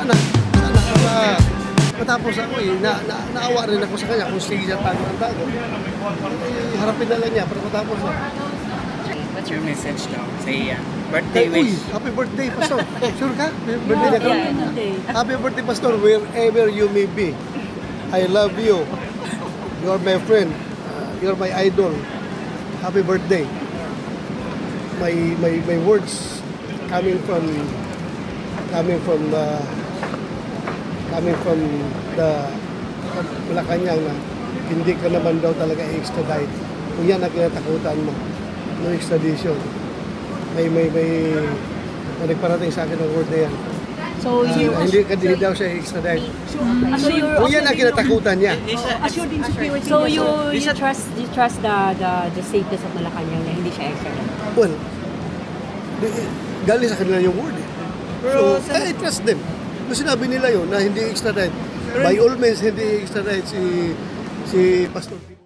sana matapos ako eh. Naawa rin ako sa kanya kung sige siya tago ng tago. Harapin na lang niya para matapos na. What's your message daw sa iya? Birthday wish. Happy birthday, Pastor. Sure ka? Birthday na ka? Happy birthday, Pastor, wherever you may be. I love you. You're my friend. You're my idol. Happy birthday. My words coming from the Malacanang na hindi ka naman daw talaga i-extradite. Kung yan ang kinatakutan mo, no extradition. May nagparating sa akin ng word na yan. So Hindi daw siya i-extradite. Kung yan ang kinatakutan niya. assured in security. So you trust the safeness of Malacanang na hindi siya extradite? Well, galing sa kanila yung word eh. So, I trust them. Kung sinabi nila yun na hindi extradite, by all means hindi extradite si Pastor